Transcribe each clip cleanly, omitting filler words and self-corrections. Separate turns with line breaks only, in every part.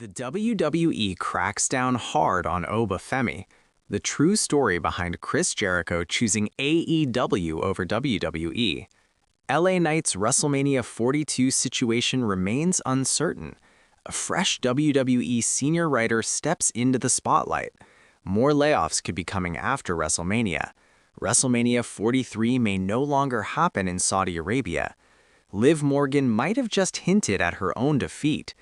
The WWE cracks down hard on Obafemi, the true story behind Chris Jericho choosing AEW over WWE. LA Knight's WrestleMania 42 situation remains uncertain. A fresh WWE senior writer steps into the spotlight. More layoffs could be coming after WrestleMania. WrestleMania 43 may no longer happen in Saudi Arabia. Liv Morgan might have just hinted at her own defeat.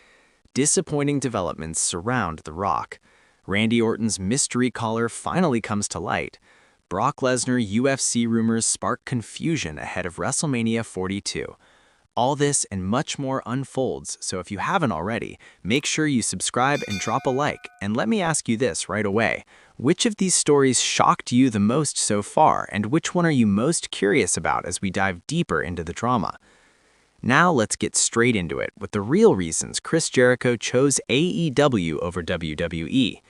Disappointing developments surround The Rock. Randy Orton's mystery caller finally comes to light. Brock Lesnar UFC rumors spark confusion ahead of WrestleMania 42. All this and much more unfolds, so if you haven't already, make sure you subscribe and drop a like. And let me ask you this right away. Which of these stories shocked you the most so far, and which one are you most curious about as we dive deeper into the drama? Now let's get straight into it with the real reasons Chris Jericho chose AEW over WWE.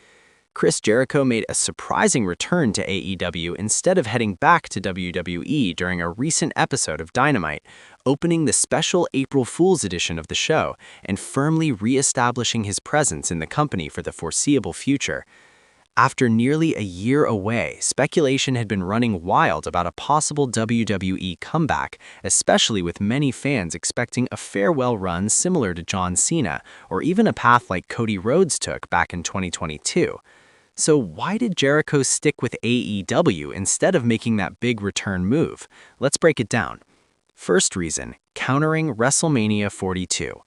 Chris Jericho made a surprising return to AEW instead of heading back to WWE during a recent episode of Dynamite, opening the special April Fool's edition of the show and firmly re-establishing his presence in the company for the foreseeable future. After nearly a year away, speculation had been running wild about a possible WWE comeback, especially with many fans expecting a farewell run similar to John Cena, or even a path like Cody Rhodes took back in 2022. So why did Jericho stick with AEW instead of making that big return move? Let's break it down. First reason, countering WrestleMania 42.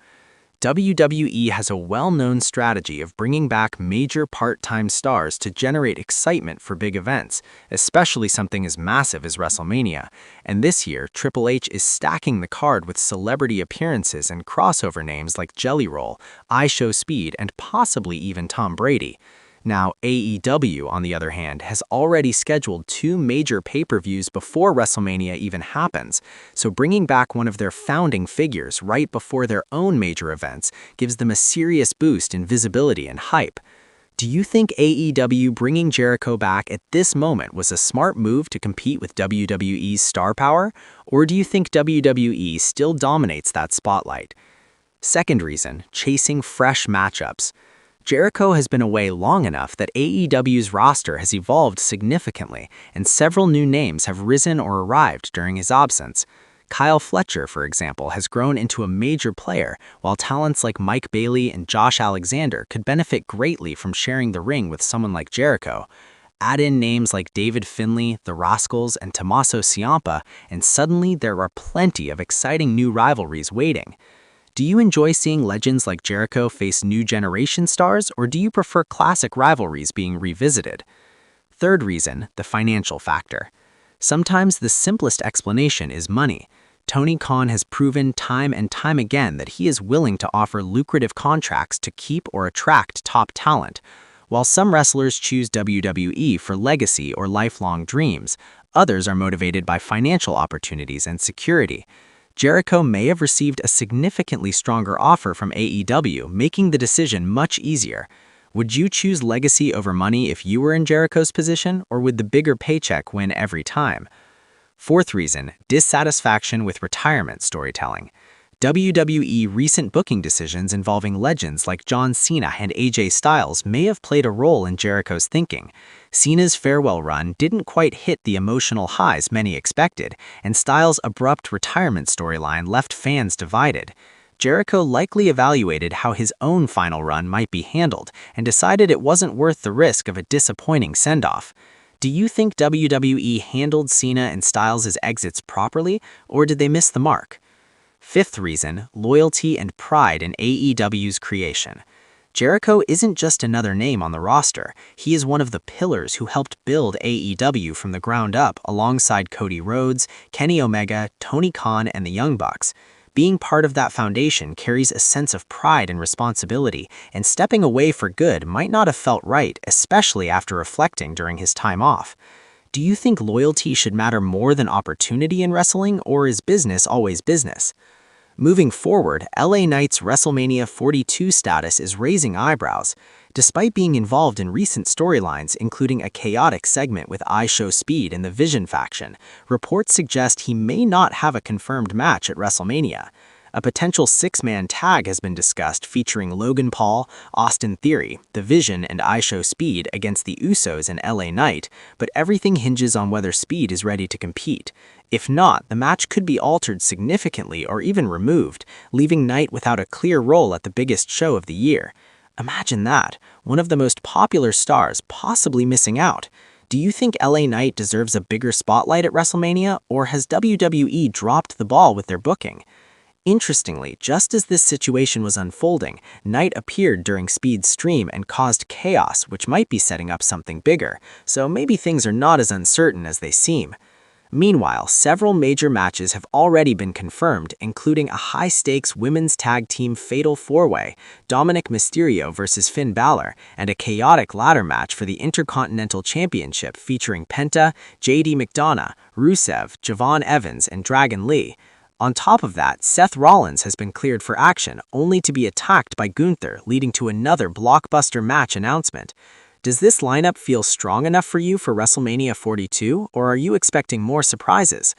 WWE has a well-known strategy of bringing back major part-time stars to generate excitement for big events, especially something as massive as WrestleMania. And this year, Triple H is stacking the card with celebrity appearances and crossover names like Jelly Roll, IShowSpeed, and possibly even Tom Brady. Now, AEW, on the other hand, has already scheduled 2 major pay-per-views before WrestleMania even happens, so bringing back one of their founding figures right before their own major events gives them a serious boost in visibility and hype. Do you think AEW bringing Jericho back at this moment was a smart move to compete with WWE's star power, or do you think WWE still dominates that spotlight? Second reason, chasing fresh matchups. Jericho has been away long enough that AEW's roster has evolved significantly, and several new names have risen or arrived during his absence. Kyle Fletcher, for example, has grown into a major player, while talents like Mike Bailey and Josh Alexander could benefit greatly from sharing the ring with someone like Jericho. Add in names like David Finlay, The Rascals, and Tommaso Ciampa, and suddenly there are plenty of exciting new rivalries waiting. Do you enjoy seeing legends like Jericho face new generation stars, or do you prefer classic rivalries being revisited? Third reason, the financial factor. Sometimes the simplest explanation is money. Tony Khan has proven time and time again that he is willing to offer lucrative contracts to keep or attract top talent. While some wrestlers choose WWE for legacy or lifelong dreams, others are motivated by financial opportunities and security. Jericho may have received a significantly stronger offer from AEW, making the decision much easier. Would you choose legacy over money if you were in Jericho's position, or would the bigger paycheck win every time? Fourth reason, dissatisfaction with retirement storytelling. WWE recent booking decisions involving legends like John Cena and AJ Styles may have played a role in Jericho's thinking. Cena's farewell run didn't quite hit the emotional highs many expected, and Styles' abrupt retirement storyline left fans divided. Jericho likely evaluated how his own final run might be handled and decided it wasn't worth the risk of a disappointing send-off. Do you think WWE handled Cena and Styles' exits properly, or did they miss the mark? Fifth reason, loyalty and pride in AEW's creation. Jericho isn't just another name on the roster. He is one of the pillars who helped build AEW from the ground up alongside Cody Rhodes, Kenny Omega, Tony Khan, and the Young Bucks. Being part of that foundation carries a sense of pride and responsibility, and stepping away for good might not have felt right, especially after reflecting during his time off. Do you think loyalty should matter more than opportunity in wrestling, or is business always business? Moving forward, LA Knight's WrestleMania 42 status is raising eyebrows. Despite being involved in recent storylines, including a chaotic segment with IShowSpeed and the Vision faction, reports suggest he may not have a confirmed match at WrestleMania. A potential six-man tag has been discussed featuring Logan Paul, Austin Theory, The Vision, and IShowSpeed against the Usos and LA Knight, but everything hinges on whether Speed is ready to compete. If not, the match could be altered significantly or even removed, leaving Knight without a clear role at the biggest show of the year. Imagine that, one of the most popular stars possibly missing out. Do you think LA Knight deserves a bigger spotlight at WrestleMania, or has WWE dropped the ball with their booking? Interestingly, just as this situation was unfolding, Knight appeared during Speed's stream and caused chaos, which might be setting up something bigger, so maybe things are not as uncertain as they seem. Meanwhile, several major matches have already been confirmed, including a high-stakes women's tag team fatal four-way, Dominic Mysterio versus Finn Balor, and a chaotic ladder match for the Intercontinental Championship featuring Penta, JD McDonough, Rusev, Javon Evans, and Dragon Lee. On top of that, Seth Rollins has been cleared for action, only to be attacked by Gunther, leading to another blockbuster match announcement. Does this lineup feel strong enough for you for WrestleMania 42, or are you expecting more surprises?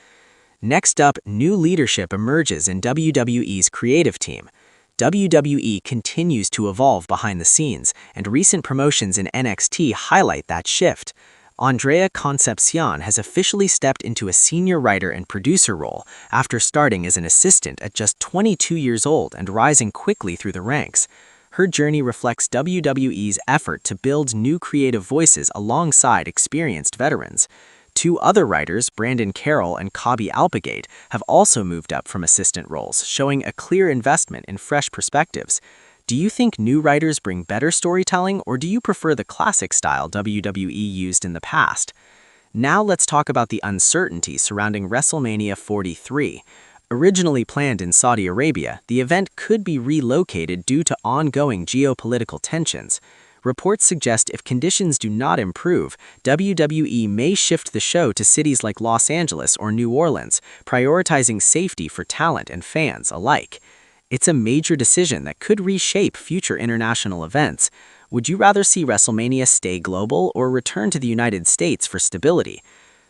Next up, new leadership emerges in WWE's creative team. WWE continues to evolve behind the scenes, and recent promotions in NXT highlight that shift. Andrea Concepcion has officially stepped into a senior writer and producer role after starting as an assistant at just 22 years old and rising quickly through the ranks. Her journey reflects WWE's effort to build new creative voices alongside experienced veterans. Two other writers, Brandon Carroll and Cobby Alpagate, have also moved up from assistant roles, showing a clear investment in fresh perspectives. Do you think new writers bring better storytelling, or do you prefer the classic style WWE used in the past? Now let's talk about the uncertainty surrounding WrestleMania 43. Originally planned in Saudi Arabia, the event could be relocated due to ongoing geopolitical tensions. Reports suggest if conditions do not improve, WWE may shift the show to cities like Los Angeles or New Orleans, prioritizing safety for talent and fans alike. It's a major decision that could reshape future international events. Would you rather see WrestleMania stay global or return to the United States for stability?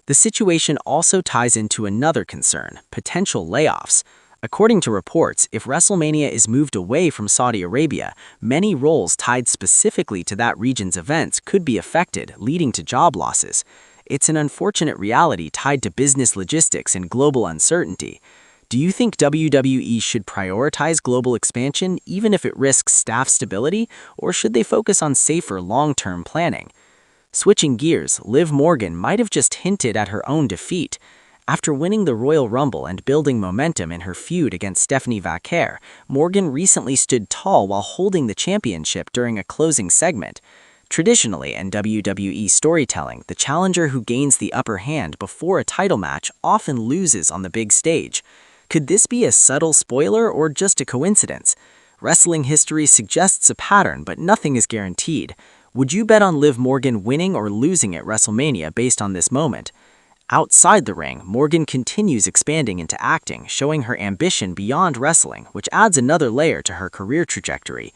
The situation also ties into another concern, potential layoffs. According to reports, if WrestleMania is moved away from Saudi Arabia, many roles tied specifically to that region's events could be affected, leading to job losses. It's an unfortunate reality tied to business logistics and global uncertainty. Do you think WWE should prioritize global expansion even if it risks staff stability, or should they focus on safer long-term planning? Switching gears, Liv Morgan might have just hinted at her own defeat. After winning the Royal Rumble and building momentum in her feud against Stephanie Vaquer, Morgan recently stood tall while holding the championship during a closing segment. Traditionally, in WWE storytelling, the challenger who gains the upper hand before a title match often loses on the big stage. Could this be a subtle spoiler or just a coincidence? Wrestling history suggests a pattern, but nothing is guaranteed. Would you bet on Liv Morgan winning or losing at WrestleMania based on this moment? Outside the ring, Morgan continues expanding into acting, showing her ambition beyond wrestling, which adds another layer to her career trajectory.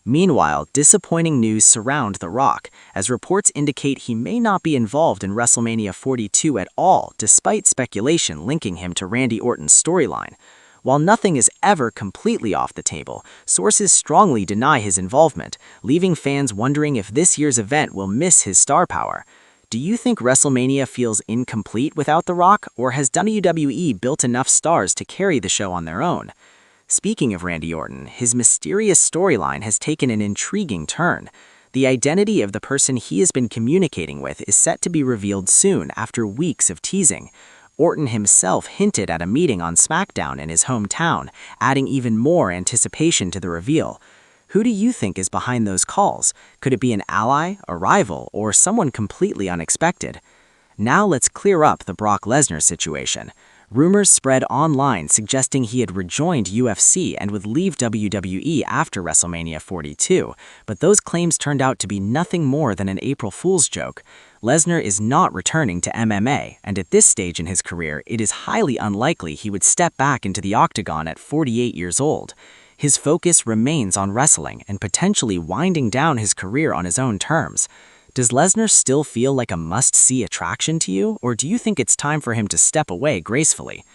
Meanwhile, disappointing news surround The Rock, as reports indicate he may not be involved in WrestleMania 42 at all, despite speculation linking him to Randy Orton's storyline. While nothing is ever completely off the table, sources strongly deny his involvement, leaving fans wondering if this year's event will miss his star power. Do you think WrestleMania feels incomplete without The Rock, or has WWE built enough stars to carry the show on their own? Speaking of Randy Orton, his mysterious storyline has taken an intriguing turn. The identity of the person he has been communicating with is set to be revealed soon after weeks of teasing. Orton himself hinted at a meeting on SmackDown in his hometown, adding even more anticipation to the reveal. Who do you think is behind those calls? Could it be an ally, a rival, or someone completely unexpected? Now let's clear up the Brock Lesnar situation. Rumors spread online suggesting he had rejoined UFC and would leave WWE after WrestleMania 42, but those claims turned out to be nothing more than an April Fool's joke. Lesnar is not returning to MMA, and at this stage in his career, it is highly unlikely he would step back into the octagon at 48 years old. His focus remains on wrestling and potentially winding down his career on his own terms. Does Lesnar still feel like a must-see attraction to you, or do you think it's time for him to step away gracefully?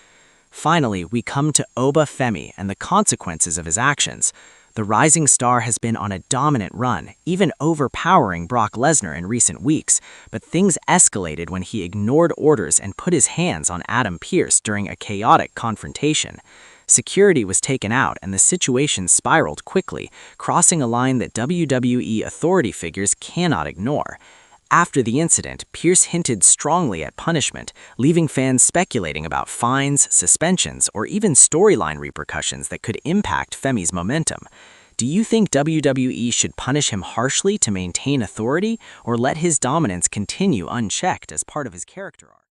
Finally, we come to Oba Femi and the consequences of his actions. The rising star has been on a dominant run, even overpowering Brock Lesnar in recent weeks, but things escalated when he ignored orders and put his hands on Adam Pearce during a chaotic confrontation. Security was taken out and the situation spiraled quickly, crossing a line that WWE authority figures cannot ignore. After the incident, Pearce hinted strongly at punishment, leaving fans speculating about fines, suspensions, or even storyline repercussions that could impact Femi's momentum. Do you think WWE should punish him harshly to maintain authority, or let his dominance continue unchecked as part of his character arc?